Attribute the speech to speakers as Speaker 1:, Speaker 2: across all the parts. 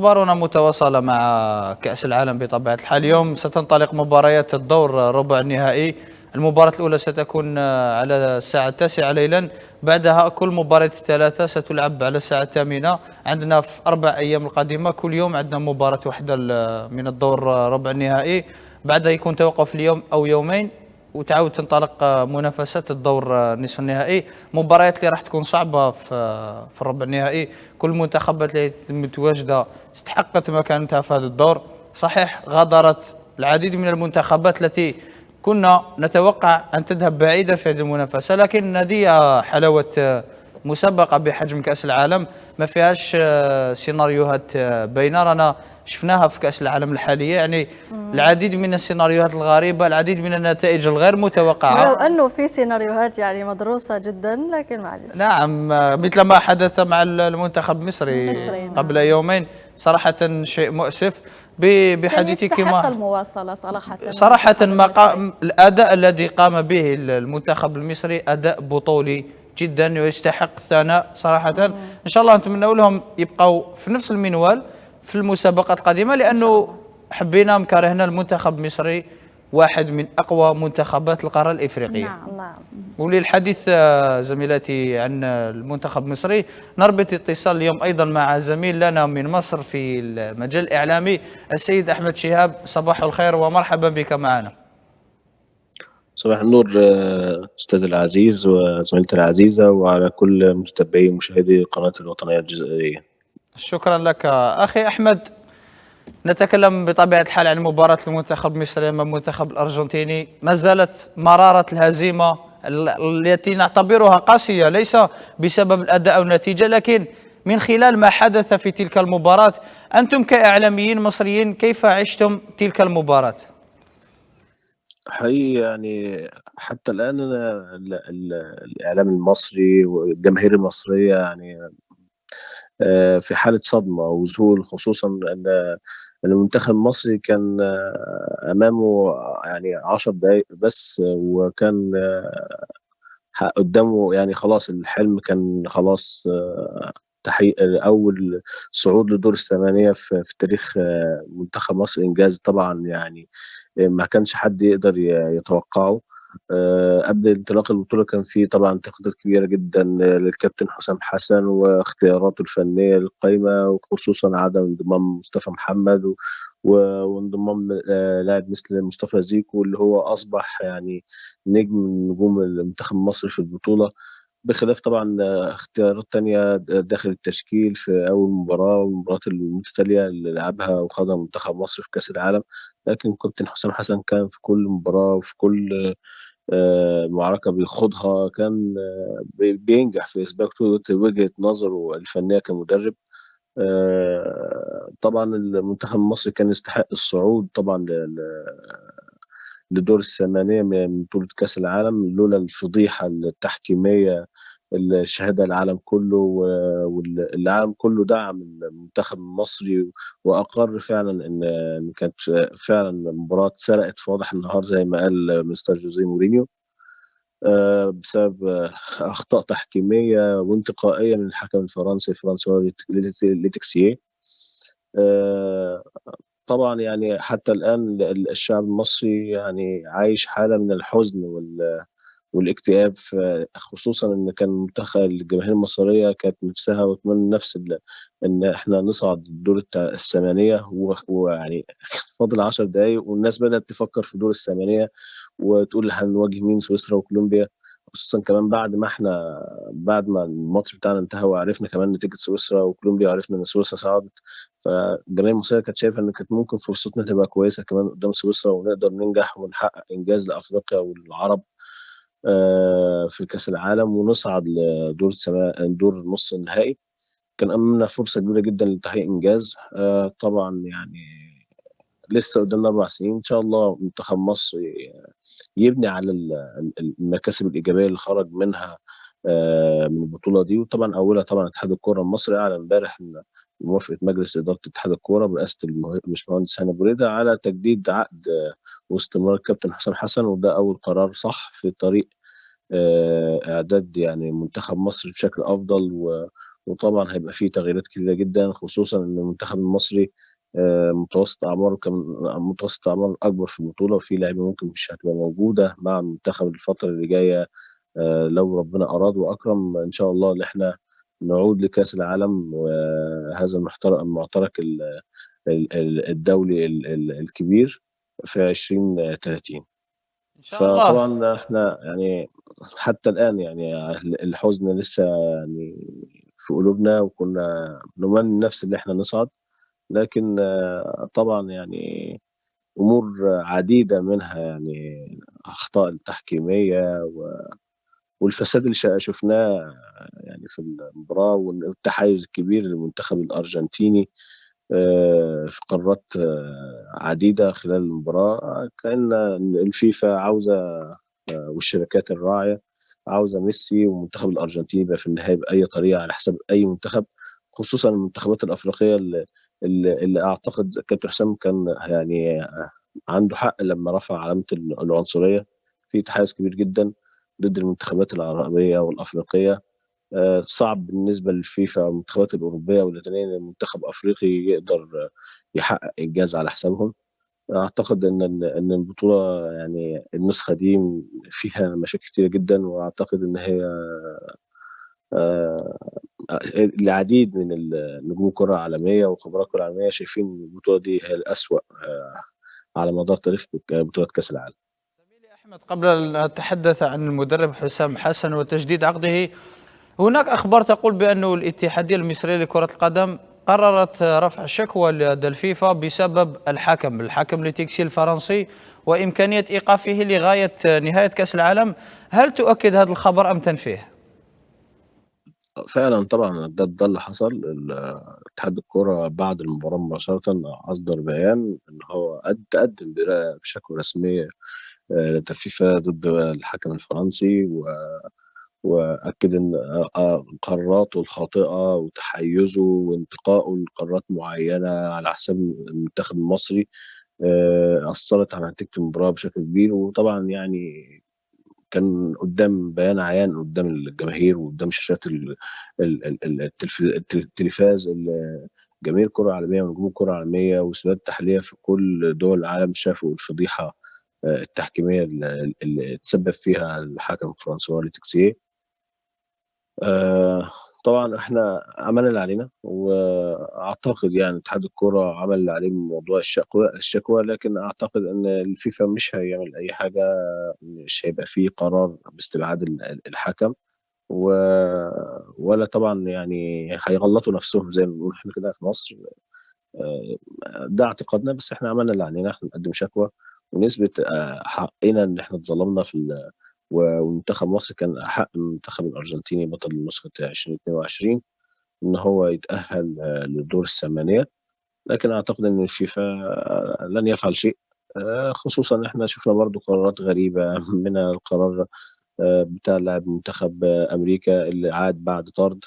Speaker 1: أخبارنا متواصلة مع كأس العالم بطبيعة الحال. اليوم ستنطلق مباريات الدور ربع النهائي. المباراة الأولى ستكون على الساعة 9 ليلا، بعدها كل مباريات الثلاثة ستلعب على الساعة 8. عندنا في 4 أيام القادمة كل يوم عندنا مباراة واحدة من الدور ربع النهائي، بعدها يكون توقف اليوم أو يومين وتعاود تنطلق منافسات الدور نصف النهائي. مباريات اللي راح تكون صعبة في الربع النهائي. كل المنتخبات اللي متواجدة استحقت مكانتها في هذا الدور. صحيح غادرت العديد من المنتخبات التي كنا نتوقع أن تذهب بعيدة في هذه المنافسة، لكن هذه حلاوة مسابقة بحجم كأس العالم، ما فيهاش سيناريوهات باينة. رانا شفناها في كأس العالم الحالية، يعني العديد من السيناريوهات الغريبة، العديد من النتائج الغير متوقعة،
Speaker 2: ولو أنه في سيناريوهات يعني مدروسة جدا، لكن معلش.
Speaker 1: نعم، مثل ما حدث مع المنتخب المصري قبل يومين. صراحة شيء مؤسف. بحديثك
Speaker 3: يستحق المواصلة
Speaker 1: صراحة الأداء الذي قام به المنتخب المصري أداء بطولي جدا ويستحق الثناء صراحة. إن شاء الله نتمنى لهم يبقوا في نفس المنوال في المسابقات القادمة، لأنه حبينا مكرهنا المنتخب المصري واحد من أقوى منتخبات القارة الإفريقية.
Speaker 2: نعم.
Speaker 1: وللحديث زميلاتي عن المنتخب المصري، نربط اتصال اليوم أيضا مع زميل لنا من مصر في المجال الإعلامي السيد أحمد شهاب. صباح الخير ومرحبا بك معنا.
Speaker 4: صباح النور أستاذ العزيز وزميلتي العزيزة وعلى كل متابعي ومشاهدي قناة الوطنية الجزائرية.
Speaker 1: شكرا لك أخي أحمد. نتكلم بطبيعة الحال عن مباراة المنتخب المصري أمام المنتخب الأرجنتيني. ما زالت مرارة الهزيمة التي نعتبرها قاسية، ليس بسبب الأداء أو النتيجة، لكن من خلال ما حدث في تلك المباراة. أنتم كإعلاميين مصريين كيف عشتم تلك المباراة؟
Speaker 4: حقيقي يعني حتى الآن الإعلام المصري والجماهير المصرية يعني في حالة صدمة وذهول، خصوصا أن المنتخب المصري كان أمامه يعني 10 دقايق بس، وكان قدامه يعني خلاص الحلم كان خلاص تحقيق أول صعود لدور الثمانية في تاريخ منتخب مصر. إنجاز طبعا يعني ما كانش حد يقدر يتوقعه. قبل انطلاق البطولة كان في طبعا انتقادات كبيرة جدا للكابتن حسام حسن واختياراته الفنية للقائمة، وخصوصا عدم انضمام مصطفى محمد وانضمام لاعب مثل مصطفى زيكو اللي هو أصبح يعني نجم من نجوم المنتخب المصري في البطولة، بخلاف طبعا اختيارات تانية داخل التشكيل في أول مباراة والمباريات المتتالية اللي لعبها وخاضها منتخب مصر في كأس العالم. لكن كابتن حسام حسن كان في كل مباراة وفي كل معركة بيخوضها كان بينجح في إثبات وجهة نظره الفنية كمدرب. طبعا المنتخب المصري كان يستحق الصعود طبعا لدور الثمانية من بطولة كأس العالم، لولا الفضيحة التحكيمية اللي شهدها العالم كله، والعالم كله دعم المنتخب المصري وأقر فعلا إن كانت فعلا مباراة سرقت في واضح النهار زي ما قال مستر جوزيه مورينيو، بسبب أخطاء تحكيمية وانتقائية من الحكم الفرنسي فرانسوا ليتكسيه. طبعا يعني حتى الآن الشعب المصري يعني عايش حالة من الحزن والاكتئاب، خصوصا ان كان منتخب الجماهير المصريه كانت نفسها وتمنى نفس ان احنا نصعد الدور الثمانيه، ويعني فاضل 10 دقايق والناس بدات تفكر في دور الثمانيه وتقول هنواجه مين، سويسرا وكولومبيا، خصوصا كمان بعد ما الماتش بتاعنا انتهى وعرفنا كمان نتيجه سويسرا وكولومبيا وعرفنا ان سويسرا صعدت. فالجماهير المصريه كانت شايفه ان كانت ممكن فرصتنا تبقى كويسه كمان قدام سويسرا ونقدر ننجح ونحقق انجاز لافريقيا والعرب في كأس العالم ونصعد دور نص النهائي. كان أمامنا فرصة كبيرة جدا لتحقيق إنجاز. طبعا يعني لسه قدامنا 4 سنين إن شاء الله منتخب مصر يبني على المكاسب الإيجابية اللي خرج منها من البطولة دي. وطبعا أولها طبعا اتحاد الكرة المصري أعلن امبارح إن موافقة مجلس إدارة اتحاد الكرة برئاسة الباشمهندس هاني بريدة على تجديد عقد واستمرار الكابتن حسام حسن، وده أول قرار صح في طريق إعداد يعني منتخب مصر بشكل أفضل وطبعًا هيبقى في تغييرات كتيرة جدًا، خصوصًا إن المنتخب المصري متوسط أعماره متوسط أعمار أكبر في البطولة، وفي لعيبة ممكن مش هتبقى موجودة مع المنتخب الفترة اللي جاية لو ربنا أراد وأكرم إن شاء الله إن إحنا نعود لكأس العالم، وهذا المعترك الدولي الكبير في 2030.
Speaker 1: إن شاء الله.
Speaker 4: فطبعًا إحنا يعني حتى الآن يعني الحزن لسه يعني في قلوبنا، وكنا بنمني نفس إن إحنا نصعد، لكن طبعًا يعني أمور عديدة منها يعني أخطاء التحكيمية والفساد اللي شُفناه يعني في المباراة، والتحيُّز الكبير للمنتخب الأرجنتيني في قارات عديدة خلال المباراة، كأن الفيفا عاوزة والشركات الراعية عاوزة ميسي والمنتخب الأرجنتيني يبقى في النهاية بأي طريقة على حساب أي منتخب، خصوصًا المنتخبات الأفريقية اللي أعتقد كابتن حسام كان يعني عنده حق لمّا رفع علامة العنصرية، في تحيُّز كبير جدًا ضد المنتخبات العربية والأفريقية. صعب بالنسبة للفيفا أو المنتخبات الأوروبية واللاتينية إن منتخب أفريقي يقدر يحقق إنجاز على حسابهم. أعتقد إن البطولة يعني النسخة دي فيها مشاكل كتيرة جدًا، وأعتقد إن هي آآ العديد من نجوم الكرة العالمية وخبراء الكرة العالمية شايفين إن البطولة دي هي الأسوأ على مدار تاريخ بطولات كأس العالم.
Speaker 1: زميلي أحمد، قبل أن نتحدث عن المدرب حسام حسن وتجديد عقده، هناك أخبار تقول بأن الاتحادية المصرية لكرة القدم قررت رفع شكوى لدى الفيفا بسبب الحكم لتكسي الفرنسي وإمكانية إيقافه لغاية نهاية كأس العالم. هل تؤكد هذا الخبر أم تنفيه؟
Speaker 4: فعلًا طبعًا ده اللي حصل. اتحاد الكورة بعد المباراة مباشرةً أصدر بيان إن هو قدّم بشكوى رسمية للفيفا ضد الحكم الفرنسي، وأكد إن قراراته الخاطئة وتحيُّزه وانتقائه لقارات معيّنة على حساب المنتخب المصري أثّرت على نتيجة المباراة بشكل كبير، وطبعًا يعني كان قدّام بيان عيان قدّام الجماهير وقدّام شاشات ال ال ال ال التلف الت التلفاز جماهير الكرة العالمية ونجوم الكرة العالمية واستوديوهات التحليلية في كل دول العالم شافوا الفضيحة التحكيمية اللي اتسبب فيها الحكم فرانسوا ليتكسيه. آآ طبعًا إحنا عملنا اللي علينا، وأعتقد يعني اتحاد الكورة عمل اللي عليه من موضوع الشكوى، لكن أعتقد إن الفيفا مش هيعمل أي حاجة، مش هيبقى في قرار باستبعاد الحكم، و ولا طبعًا يعني هيغلطوا نفسهم زي ما بنقول إحنا كده في مصر. ده اعتقادنا، بس إحنا عملنا اللي علينا، إحنا نقدّم شكوى ونثبت حقنا إن إحنا اتظلمنا ومنتخب مصر كان أحق من المنتخب الأرجنتيني بطل نسخة 2022 إن هو يتأهّل للدور الثمانية، لكن أعتقد إن الفيفا لن يفعل شيء، خصوصًا إن إحنا شُفنا برضه قرارات غريبة منها القرار بتاع لاعب منتخب أمريكا اللي عاد بعد طرد.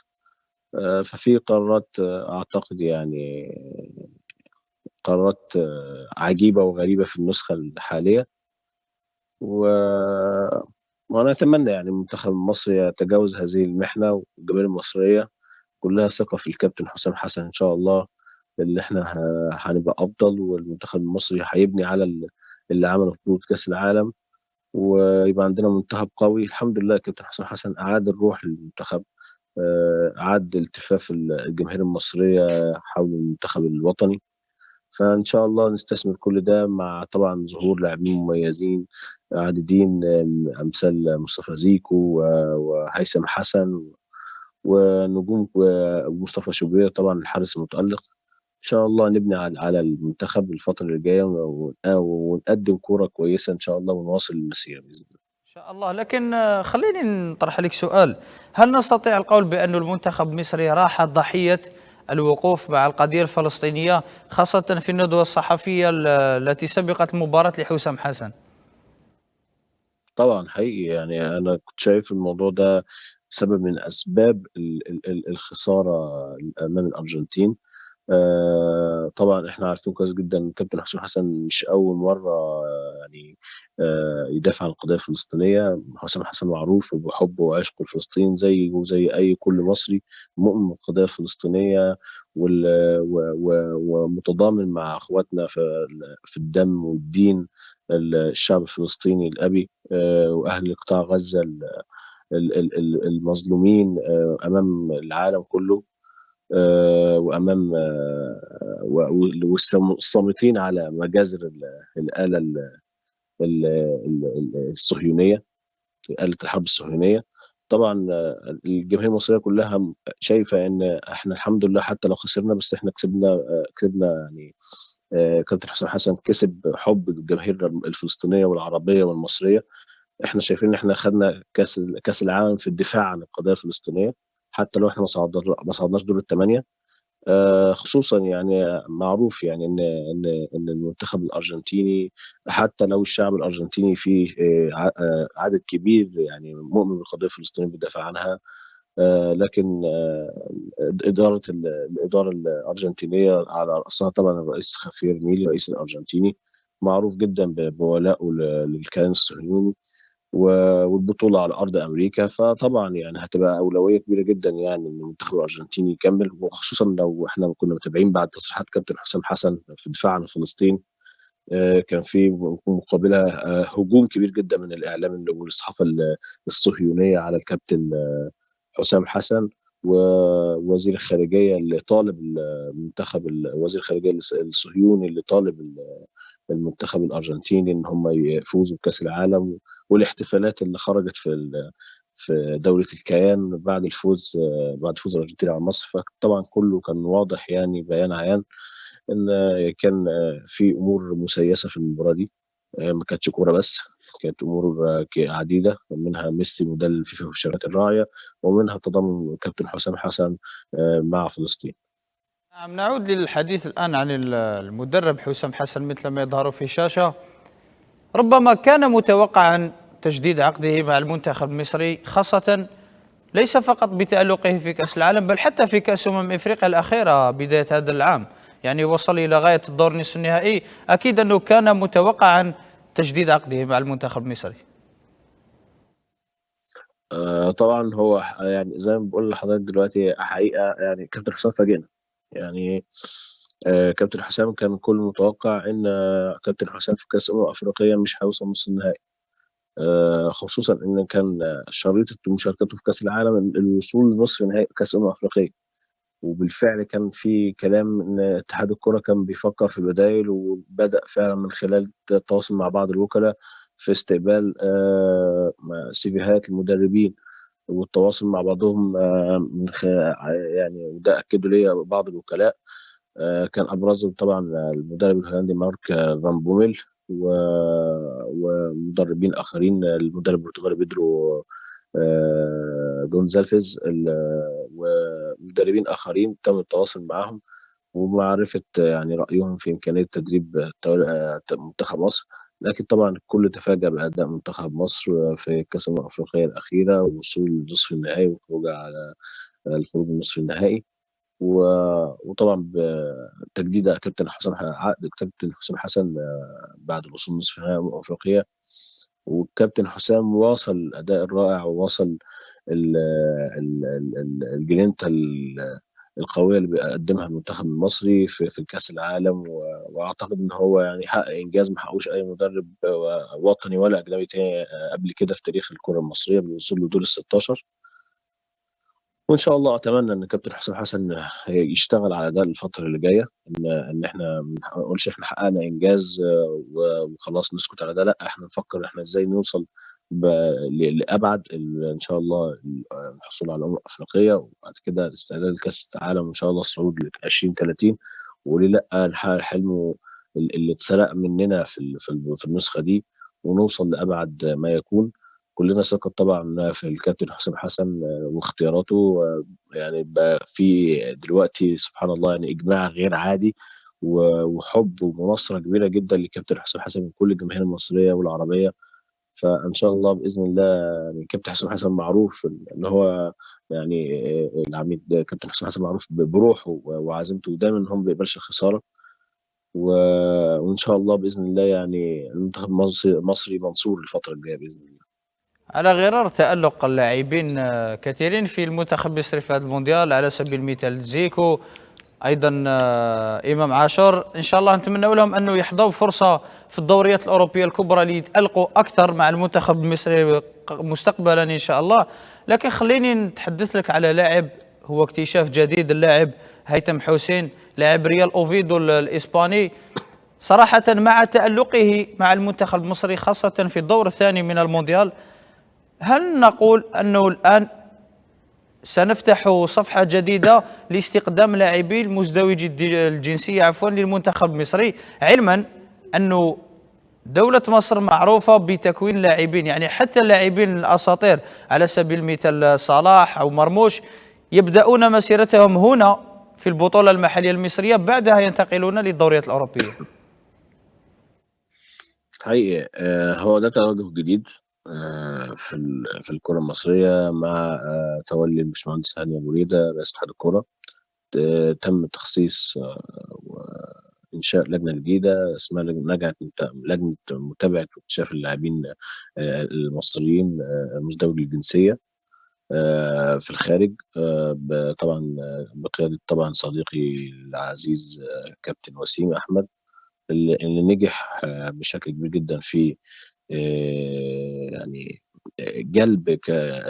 Speaker 4: ففي قرارات أعتقد يعني قرارات عجيبة وغريبة في النسخة الحالية، و وأنا أتمنى يعني المنتخب المصري يتجاوز هذه المحنة، والجماهير المصرية كلّها ثقة في الكابتن حسام حسن إن شاء الله، اللي إحنا هنبقى أفضل، والمنتخب المصري هيبني على اللي عمله في بطولة كأس العالم، ويبقى عندنا منتخب قوي. الحمد لله الكابتن حسام حسن أعاد الروح للمنتخب، أعاد التفاف الجماهير المصرية حول المنتخب الوطني. فإن شاء الله نستثمر كل ده مع طبعًا ظهور لاعبين مميزين عديدين أمثال مصطفى زيكو وهيثم حسن ونجوم ومصطفى شوبير طبعًا الحارس المتألق. إن شاء الله نبني على المنتخب الفترة اللي جاية ونقدّم كورة كويسة إن شاء الله ونواصل المسيرة بإذن الله.
Speaker 1: إن شاء الله. لكن خليني نطرح لك سؤال: هل نستطيع القول بأن المنتخب المصري راح ضحية الوقوف مع القضية الفلسطينية، خاصة في الندوة الصحفية التي سبقت المباراة لحسام حسن؟
Speaker 4: طبعًا حقيقي يعني أنا كنت شايف الموضوع ده سبب من أسباب الخسارة أمام الأرجنتين. طبعًا إحنا عارفين كويس جدًا الكابتن حسام حسن مش أول مرّة يعني يدافع عن القضية الفلسطينية. حسام حسن معروف بحبه وعشقه لفلسطين زي وزي أي كل مصري مؤمن بالقضية الفلسطينية ومتضامن مع اخواتنا في الدم والدين، الشعب الفلسطيني الأبي وأهل قطاع غزة المظلومين أمام العالم كله، وأمام والصامتين على مجازر الآلة الصهيونية، آلة الحرب الصهيونية. طبعا الجماهير المصرية كلها شايفة إن إحنا الحمد لله حتى لو خسرنا بس إحنا كسبنا يعني. كابتن حسام حسن كسب حب الجماهير الفلسطينية والعربية والمصرية. احنا شايفين ان احنا خدنا كاس العالم في الدفاع عن القضيه الفلسطينيه حتى لو احنا ما صعدناش دور الثمانيه. خصوصا يعني معروف يعني ان المنتخب الارجنتيني حتى لو الشعب الارجنتيني فيه عدد كبير يعني مؤمن بالقضيه الفلسطينيه بيدافع عنها، لكن الاداره الارجنتينيه على راسها طبعا الرئيس خافير ميلي الرئيس الارجنتيني معروف جدا بولائه للكيان الصهيوني والبطوله على ارض امريكا. فطبعا يعني هتبقى اولويه كبيره جدا يعني ان المنتخب الارجنتيني يكمل، وخصوصا لو احنا كنا متابعين بعد تصريحات كابتن حسام حسن في الدفاع عن فلسطين. كان في مقابلها هجوم كبير جدا من الاعلام والصحافه الصهيونيه على الكابتن حسام حسن، ووزير الخارجيه اللي طالب وزير الخارجيه الصهيوني اللي طالب المنتخب الارجنتيني ان هم يفوزوا بكاس العالم، والاحتفالات اللي خرجت في دولة الكيان بعد فوز الأرجنتين على مصر. فطبعا كله كان واضح يعني بيان عيان إن كان في أمور مسيسة في المباراة دي. ما كانتش كورة بس، كانت أمور عديدة منها ميسي مدلل الفيفا والشركات الراعية، ومنها تضامن كابتن حسام حسن مع فلسطين.
Speaker 1: نعم، نعود للحديث الآن عن المدرب حسام حسن. مثل ما يظهر في الشاشة، ربما كان متوقعا تجديد عقده مع المنتخب المصري، خاصة ليس فقط بتألقه في كأس العالم بل حتى في كأس إفريقيا الأخيرة بداية هذا العام، يعني وصل إلى غاية الدور نصف النهائي. أكيد أنه كان متوقعا تجديد عقده مع المنتخب المصري.
Speaker 4: طبعا هو يعني زي ما بقول لحضرتك دلوقتي حقيقة يعني كابتن حسام فاجئنا يعني. كابتن حسام كان كل متوقع ان كابتن حسام في كاس افريقيا مش هيوصل نص النهائي، خصوصا ان كان شريطة مشاركته في كاس العالم الوصول لنصف نهائي كاس افريقيا. وبالفعل كان في كلام ان اتحاد الكرة كان بيفكر في بدائل، وبدأ فعلا من خلال التواصل مع بعض الوكلاء في استقبال سيفيهات المدربين والتواصل مع بعضهم يعني. وده أكدوا لي بعض الوكلاء، كان أبرزهم طبعا المدرب الهولندي مارك فان بوميل ومدربين آخرين، المدرب البرتغالي بيدرو جونزالفيز، ومدربين آخرين تم التواصل معهم ومعرفة يعني رأيهم في إمكانية تدريب منتخب مصر. لكن طبعا الكل تفاجأ بأداء منتخب مصر في كأس الأمم الأفريقية الأخيرة ووصول نصف النهائي والخروج على الخروج من نصف النهائي. وطبعا بتجديد عقد كابتن حسام حسن بعد الوصول نصف نهائي أمم أفريقيا. والكابتن حسام واصل الأداء الرائع وواصل الجرينتا القويه اللي بيقدمها المنتخب المصري في كاس العالم. واعتقد ان هو يعني حقق انجاز ما حققوش اي مدرب وطني ولا اجنبي تاني قبل كده في تاريخ الكره المصريه بالوصول لدور ال 16. وان شاء الله اتمنى ان كابتن حسام حسن يشتغل على ده الفتره اللي جايه، ان احنا ما نقولش احنا حققنا انجاز وخلاص نسكت على ده. لا، احنا نفكر احنا ازاي نوصل لابعد ان شاء الله الحصول على الامم الافريقيه، وبعد كده الاستعداد لكاس العالم ان شاء الله الصعود ل 2030. وليه لا نحقق حلمه اللي اتسرق مننا في النسخه دي ونوصل لابعد ما يكون. كلنا ثقة طبعا في الكابتن حسام حسن واختياراته. يعني بقى في دلوقتي سبحان الله يعني إجماع غير عادي وحب ومناصرة كبيرة جدا لكابتن حسام حسن من كل الجماهير المصرية والعربية. فإن شاء الله بإذن الله يعني كابتن حسام حسن معروف إن هو يعني العميد كابتن حسام حسن معروف بروحه وعزيمته، ودايما هم ما بيقبلش الخسارة. وإن شاء الله بإذن الله يعني المنتخب المصري منصور الفترة الجاية بإذن الله.
Speaker 1: على غرار تألق اللاعبين كثيرين في المنتخب المصري في هذا المونديال، على سبيل المثال زيكو، ايضا امام عاشور، ان شاء الله نتمنى لهم انه يحظوا بفرصه في الدوريات الاوروبيه الكبرى ليتالقوا اكثر مع المنتخب المصري مستقبلا ان شاء الله. لكن خليني نتحدث لك على لاعب هو اكتشاف جديد، اللاعب هيثم حسين، لاعب ريال اوفيدو الاسباني. صراحه مع تالقه مع المنتخب المصري خاصه في الدور الثاني من المونديال، هل نقول انه الان سنفتح صفحة جديدة لاستقدام لاعبي المزدوج الجنسية للمنتخب المصري، علما أن دولة مصر معروفة بتكوين لاعبين، يعني حتى اللاعبين الأساطير على سبيل المثال صلاح أو مرموش يبدأون مسيرتهم هنا في البطولة المحلية المصرية، بعدها ينتقلون للدوريات الأوروبية.
Speaker 4: حقيقي هو ده توجه جديد في الكرة المصرية مع تولي الباشمهندس هاني أبو ريدة رئيس اتحاد الكرة. تم تخصيص وإنشاء لجنة جديدة اسمها لجنة متابعة واكتشاف اللاعبين المصريين مزدوجي الجنسية في الخارج، طبعا بقيادة طبعا صديقي العزيز كابتن وسيم أحمد، اللي نجح بشكل كبير جدا في يعني جلب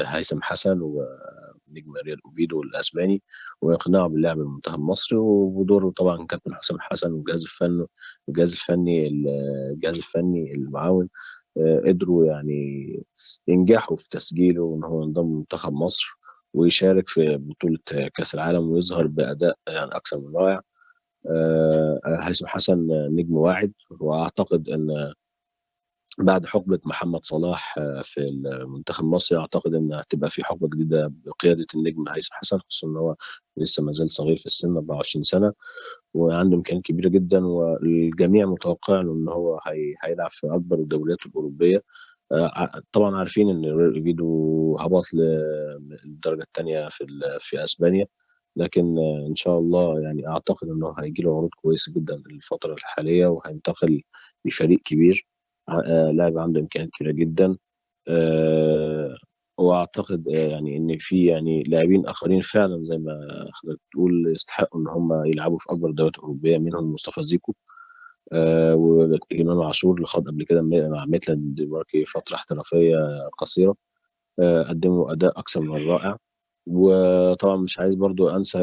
Speaker 4: هيثم حسن ونجم ريال اوفيدو الاسباني، واقناعه باللعب المنتخب المصري، ودوره طبعا كابتن حسام حسن والجهاز الفني المعاون قدروا يعني ينجحوا في تسجيله وان هو ينضم لمنتخب مصر ويشارك في بطولة كأس العالم ويظهر بأداء يعني أكثر من رائع. هيثم حسن نجم واعد، وأعتقد أن بعد حقبة محمد صلاح في المنتخب المصري أعتقد إن هتبقى في حقبة جديدة بقيادة النجم هيثم حسن، خصوصا إن هو لسه ما زال صغير في السن 24 سنة وعنده إمكانيات كبيرة جدا، والجميع متوقع له إن هو هيلعب في أكبر الدوريات الأوروبية. طبعا عارفين إن ريال أوفيدو هبط للدرجة الثانية في أسبانيا، لكن إن شاء الله يعني أعتقد إنه هيجي له عروض كويسة جدا الفترة الحالية وهينتقل لفريق كبير. لاعب عنده إمكانيات كبيرة جدا. واعتقد يعني ان في يعني لاعبين اخرين فعلا زي ما حضرتك بتقول يستحقوا ان هم يلعبوا في اكبر دوريات اوروبيه، منهم مصطفى زيكو وامام عاشور اللي خاض قبل كده مع ميتلاند دنماركي فتره احترافيه قصيره، قدموا اداء اكثر من رائع. وطبعا مش عايز برضو انسى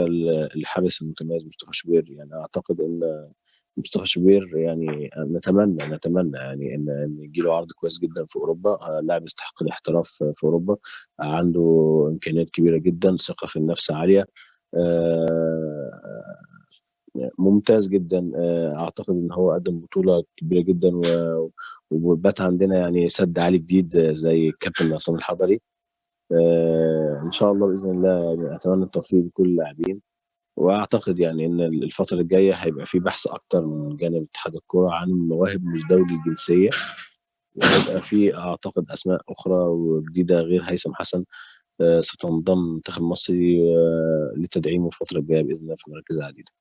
Speaker 4: الحارس المتميز مصطفى شوبير، يعني اعتقد ان مصطفى شوبير يعني نتمنى يعني ان يجي له عرض كويس جدا في اوروبا. لاعب يستحق الاحتراف في اوروبا، عنده امكانيات كبيره جدا، ثقه في النفس عاليه، آه، ممتاز جدا. اعتقد ان هو قدم بطوله كبيره جدا وبات عندنا يعني سد عالي جديد زي الكابتن عصام الحضري. ان شاء الله باذن الله يعني اتمنى التوفيق لكل اللاعبين، واعتقد يعني ان الفتره الجايه هيبقى في بحث اكتر من جانب اتحاد الكوره عن المواهب مزدوجي الجنسيه، وهيبقى في اعتقد اسماء اخرى وجديده غير هيثم حسن ستنضم المنتخب المصري لتدعيمه الفتره الجايه باذن الله في مراكز عديده.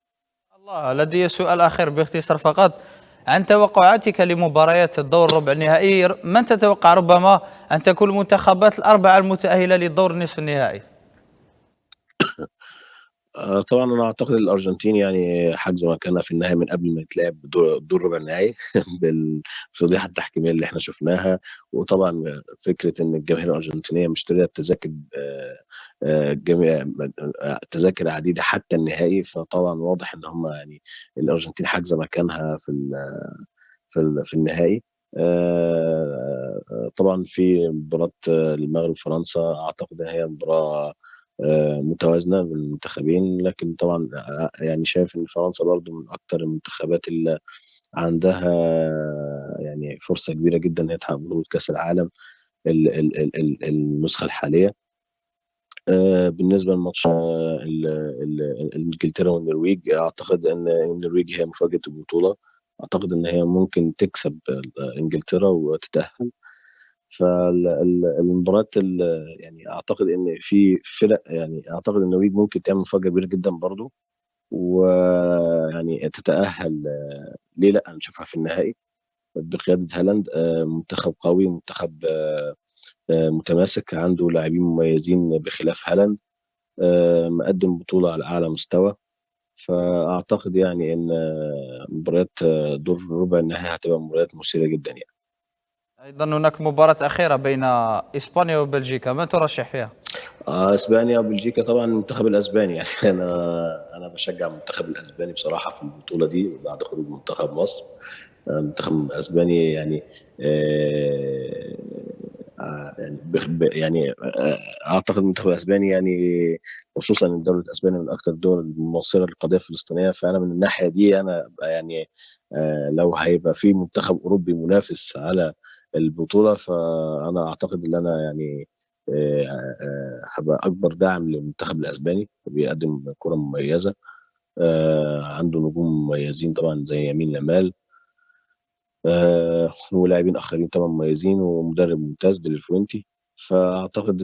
Speaker 1: الله، لدي سؤال أخير باختصار فقط عن توقعاتك لمباريات الدور ربع النهائي، من تتوقع ربما أن تكون المنتخبات الأربعة المتأهلة للدور نصف النهائي؟
Speaker 4: طبعا انا اعتقد الارجنتين يعني حجز مكانها في النهائي من قبل ما يتلعب دور ربع النهائي بالفضيحه التحكيميه اللي احنا شفناها. وطبعا فكره ان الجماهير الارجنتينيه مشتريه تذاكر جميع تذاكر عديده حتى النهائي، فطبعا واضح ان هم يعني الارجنتين حاجزه مكانها في النهائي. طبعا في مباراة المغرب فرنسا أعتقد إن هي مباراة متوازنة بين المنتخبين، لكن طبعا يعني شايف إن فرنسا برضو من أكتر المنتخبات اللي عندها يعني فرصة كبيرة جدا إن هي تحقق بطولة كأس العالم النسخة الحالية. بالنسبة لماتش انجلترا والنرويج، اعتقد ان النرويج هي مفاجأة البطولة، اعتقد ان هي ممكن تكسب انجلترا وتتأهل. فالمباراة يعني اعتقد ان في فرق، يعني اعتقد ان النرويج ممكن تعمل مفاجأة كبيرة جدا برضو ويعني تتأهل ليه لأ نشوفها في النهائي بقيادة هالاند. منتخب قوي، منتخب متماسك، عنده لاعبين مميزين بخلاف هالاند، مقدم بطولة على أعلى مستوى. فأعتقد يعني إن مباريات دور ربع النهائي هتبقى مباريات مثيرة جدا يعني.
Speaker 1: أيضا هناك مباراة أخيرة بين إسبانيا وبلجيكا، من ترشح فيها؟
Speaker 4: اسبانيا وبلجيكا طبعا المنتخب الاسباني يعني انا بشجع المنتخب الاسباني بصراحه في البطوله دي بعد خروج منتخب مصر. المنتخب الاسباني يعني يعني اعتقد المنتخب الاسباني يعني خصوصا ان الدوري الاسباني من اكثر الدول الممثله للقضيه الفلسطينيه. فانا من الناحيه دي انا يعني لو هيبقى في منتخب اوروبي منافس على البطوله فانا اعتقد ان انا يعني هبقى اكبر داعم للمنتخب الاسباني، بيقدم كره مميزه. عنده نجوم مميزين طبعا زي يمين لامال، ولاعبين اخرين طبعا مميزين، ومدرب ممتاز ديلفوينتي. فاعتقد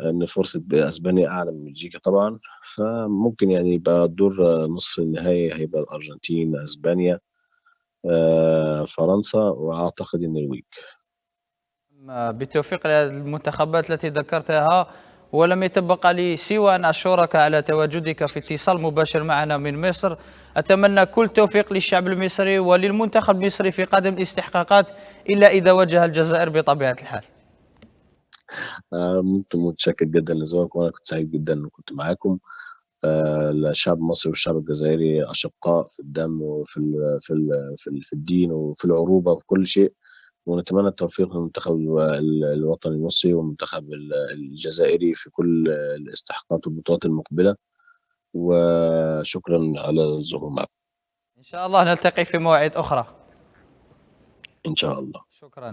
Speaker 4: ان فرصه اسبانيا اعلى من بلجيكا طبعا. فممكن يعني يبقى الدور نصف النهائي هيبقى الارجنتين، اسبانيا، فرنسا، واعتقد النرويج.
Speaker 1: بالتوفيق للمنتخبات التي ذكرتها، ولم يتبقى لي سوى أن أشكرك على تواجدك في اتصال مباشر معنا من مصر. أتمنى كل توفيق للشعب المصري وللمنتخب المصري في قادم الاستحقاقات، إلا إذا واجه الجزائر بطبيعة الحال.
Speaker 4: متشكر جدا لذوقك، وانا كنت سعيد جدا ان كنت معاكم. الشعب المصري والشعب الجزائري أشقاء في الدم وفي في الدين وفي العروبة وفي كل شيء. ونتمنى التوفيق للمنتخب الوطني المصري والمنتخب الجزائري في كل الاستحقاقات والبطولات المقبلة. وشكرا على الظهور معكم.
Speaker 1: إن شاء الله نلتقي في مواعيد أخرى.
Speaker 4: إن شاء الله.
Speaker 1: شكرا.